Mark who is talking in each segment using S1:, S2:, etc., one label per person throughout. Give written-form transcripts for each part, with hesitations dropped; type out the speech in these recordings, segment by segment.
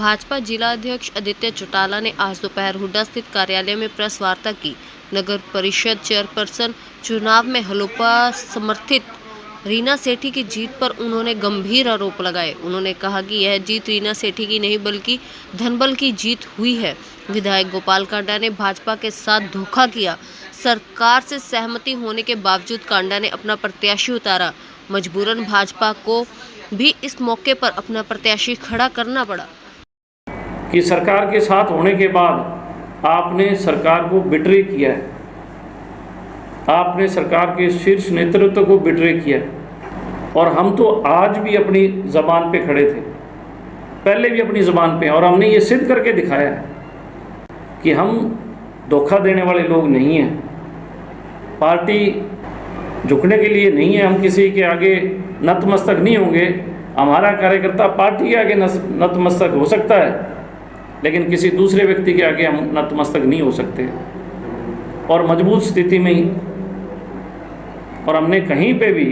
S1: भाजपा जिला अध्यक्ष आदित्य चौटाला ने आज दोपहर हुड्डा स्थित कार्यालय में प्रेस वार्ता की। नगर परिषद चेयरपर्सन चुनाव में हलोपा समर्थित रीना सेठी की जीत पर उन्होंने गंभीर आरोप लगाए। उन्होंने कहा कि यह जीत रीना सेठी की नहीं बल्कि धनबल की जीत हुई है। विधायक गोपाल कांडा ने भाजपा के साथ धोखा किया। सरकार से सहमति होने के बावजूद कांडा ने अपना प्रत्याशी उतारा। मजबूरन भाजपा को भी इस मौके पर अपना प्रत्याशी खड़ा करना पड़ा।
S2: कि सरकार के साथ होने के बाद आपने सरकार को बिट्रे किया है, आपने सरकार के शीर्ष नेतृत्व को बिट्रे किया है। और हम तो आज भी अपनी ज़बान पे खड़े थे, पहले भी अपनी ज़बान पे, और हमने ये सिद्ध करके दिखाया है कि हम धोखा देने वाले लोग नहीं हैं। पार्टी झुकने के लिए नहीं है, हम किसी के आगे नतमस्तक नहीं होंगे। हमारा कार्यकर्ता पार्टी के आगे नतमस्तक हो सकता है, लेकिन किसी दूसरे व्यक्ति के आगे हम नतमस्तक नहीं हो सकते। और मजबूत स्थिति में ही, और हमने कहीं पे भी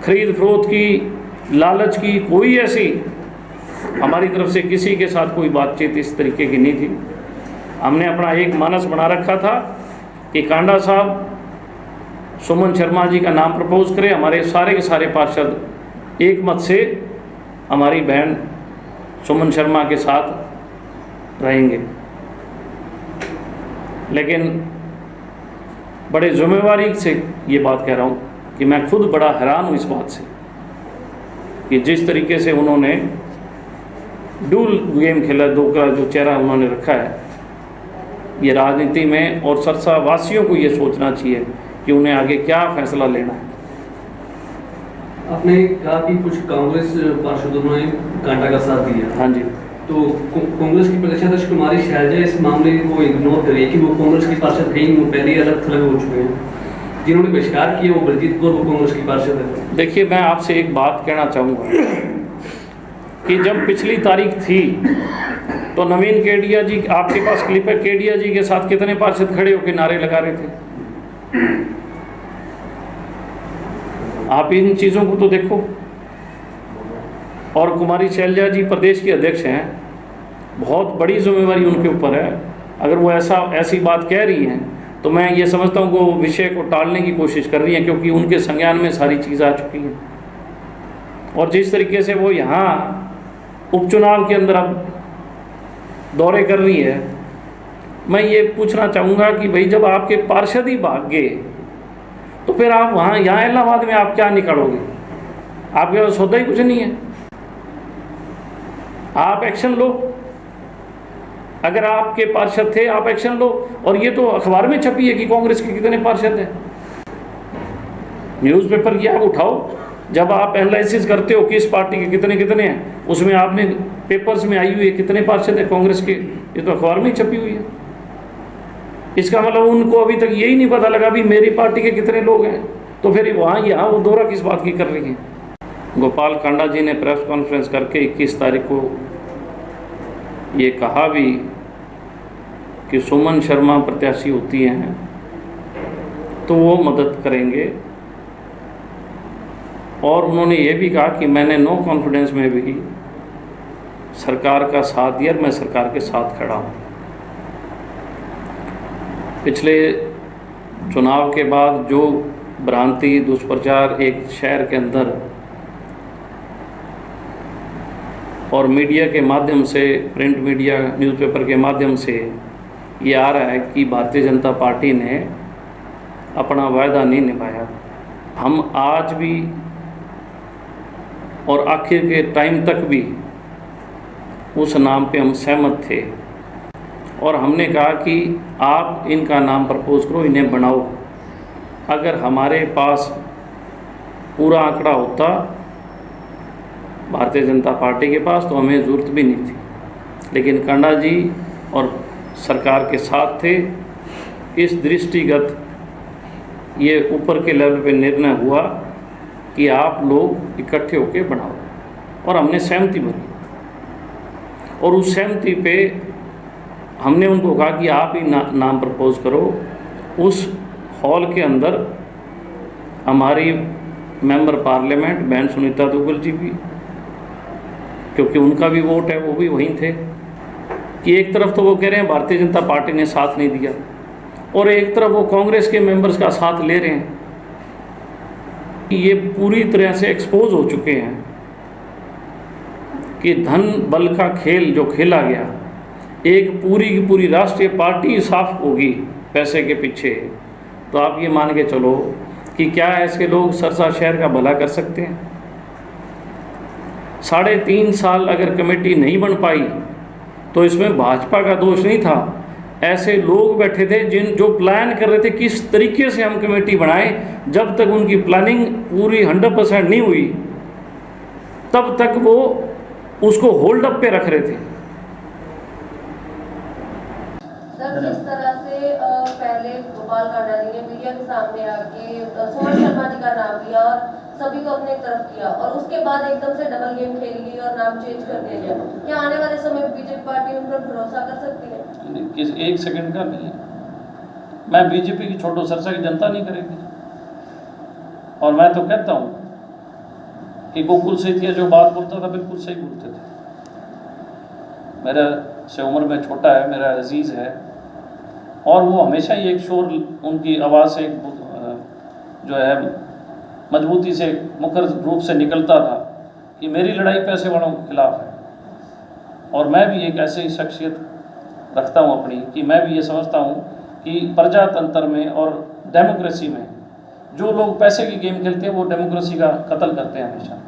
S2: खरीद फरोख्त की, लालच की, कोई ऐसी हमारी तरफ से किसी के साथ कोई बातचीत इस तरीके की नहीं थी। हमने अपना एक मानस बना रखा था कि कांडा साहब सुमन शर्मा जी का नाम प्रपोज करें। हमारे सारे के सारे पार्षद एक मत से हमारी बहन सुमन शर्मा के साथ रहेंगे। लेकिन बड़े जिम्मेवारी से ये बात कह रहा हूँ कि मैं खुद बड़ा हैरान हूँ इस बात से कि जिस तरीके से उन्होंने डूल गेम खेला, दो का जो चेहरा उन्होंने रखा है। ये राजनीति में और सरसा वासियों को ये सोचना चाहिए कि उन्हें आगे क्या फैसला लेना है।
S3: आपने कहा कि कुछ कांग्रेस पार्षदों ने कांडा का साथ दिया।
S2: हाँ जी।
S3: तो कांग्रेस की प्रदेशाध्यक्ष कुमारी शैलजा इस मामले को इग्नोर कर रही है कि वो कांग्रेस की पार्षद कहीं पहले अलग थलग हो चुके हैं। जिन्होंने बहिष्कार किया वो बलजीत कौर, वो कांग्रेस की पार्षद है।
S2: देखिए, मैं आपसे एक बात कहना चाहूँगा कि जब पिछली तारीख थी तो नवीन केडिया जी, आपके पास क्लिप है, केडिया जी के साथ कितने पार्षद खड़े होकर नारे लगा रहे थे। आप इन चीज़ों को तो देखो। और कुमारी शैलजा जी प्रदेश के अध्यक्ष हैं, बहुत बड़ी जिम्मेवारी उनके ऊपर है। अगर वो ऐसी बात कह रही हैं तो मैं ये समझता हूँ कि वो विषय को टालने की कोशिश कर रही हैं, क्योंकि उनके संज्ञान में सारी चीज़ आ चुकी हैं। और जिस तरीके से वो यहाँ उपचुनाव के अंदर अब दौरे कर रही है, मैं ये पूछना चाहूँगा कि भाई जब आपके पार्षद ही भाग गए तो फिर आप वहाँ यहाँ इलाहाबाद में आप क्या निकालोगे? आपके पास सौदा ही कुछ नहीं है। आप एक्शन लो। अगर आपके पार्षद थे, आप एक्शन लो। और ये तो अखबार में छपी है कि कांग्रेस के कितने पार्षद हैं। न्यूज़पेपर की आप उठाओ, जब आप एनालिसिस करते हो कि इस पार्टी के कितने कितने हैं, उसमें आपने पेपर्स में आई हुई है कितने पार्षद हैं कांग्रेस के, ये तो अखबार में ही छपी हुई है। इसका मतलब उनको अभी तक यही नहीं पता लगा भी मेरी पार्टी के कितने लोग हैं। तो फिर वहाँ यहाँ वो दौरा किस बात की कर रही हैं। गोपाल कांडा जी ने प्रेस कॉन्फ्रेंस करके 21 तारीख को ये कहा भी कि सुमन शर्मा प्रत्याशी होती हैं तो वो मदद करेंगे। और उन्होंने ये भी कहा कि मैंने नो कॉन्फिडेंस में भी सरकार का साथ दिया, मैं सरकार के साथ खड़ा हूँ। पिछले चुनाव के बाद जो भ्रांति, दुष्प्रचार एक शहर के अंदर और मीडिया के माध्यम से, प्रिंट मीडिया, न्यूज़पेपर के माध्यम से ये आ रहा है कि भारतीय जनता पार्टी ने अपना वायदा नहीं निभाया। हम आज भी और आखिर के टाइम तक भी उस नाम पे हम सहमत थे। और हमने कहा कि आप इनका नाम प्रपोज करो, इन्हें बनाओ। अगर हमारे पास पूरा आंकड़ा होता भारतीय जनता पार्टी के पास तो हमें ज़रूरत भी नहीं थी। लेकिन कांडा जी और सरकार के साथ थे। इस दृष्टिगत ये ऊपर के लेवल पे निर्णय हुआ कि आप लोग इकट्ठे होकर बनाओ, और हमने सहमति बनी। और उस सहमति पे हमने उनको कहा कि आप ही नाम प्रपोज करो। उस हॉल के अंदर हमारी मेंबर पार्लियामेंट बहन सुनीता दुग्गल जी भी, क्योंकि उनका भी वोट है, वो भी वहीं थे, कि एक तरफ तो वो कह रहे हैं भारतीय जनता पार्टी ने साथ नहीं दिया और एक तरफ वो कांग्रेस के मेंबर्स का साथ ले रहे हैं। ये पूरी तरह से एक्सपोज हो चुके हैं कि धन बल का खेल जो खेला गया, एक पूरी की पूरी राष्ट्रीय पार्टी साफ होगी पैसे के पीछे। तो आप ये मान के चलो कि क्या ऐसे लोग सरसा शहर का भला कर सकते हैं? 3.5 साल अगर कमेटी नहीं बन पाई तो इसमें भाजपा का दोष नहीं था। ऐसे लोग बैठे थे जो प्लान कर रहे थे किस तरीके से हम कमेटी बनाएं। जब तक उनकी प्लानिंग पूरी 100% नहीं हुई तब तक वो उसको होल्ड अप पे रख रहे थे।
S4: सर, जिस तरह से पहले गोपाल कांडानी ने मीडिया के सामने आके सुमन शर्मा जी का नाम लिया और सभी को अपने तरफ किया और उसके बाद एकदम से डबल गेम खेली गई और नाम चेंज कर दिया गया, क्या आने वाले समय बीजेपी पार्टी उन पर भरोसा कर सकती है?
S2: किस एक सेकंड का नहीं है। मैं बीजेपी की छोड़ो, सरसा की जनता नहीं करेगी। और मैं तो कहता हूँ कि गोकुल सेठिया जो बात बोलता था बिल्कुल सही बोलते थे। मेरा से उम्र में छोटा है, मेरा अजीज़ है, और वो हमेशा ही एक शोर, उनकी आवाज़ से जो है मजबूती से मुखर रूप से निकलता था कि मेरी लड़ाई पैसे वालों के खिलाफ है। और मैं भी एक ऐसी शख्सियत रखता हूँ अपनी कि मैं भी ये समझता हूँ कि प्रजातंत्र में और डेमोक्रेसी में जो लोग पैसे की गेम खेलते हैं वो डेमोक्रेसी का कत्ल करते हैं हमेशा।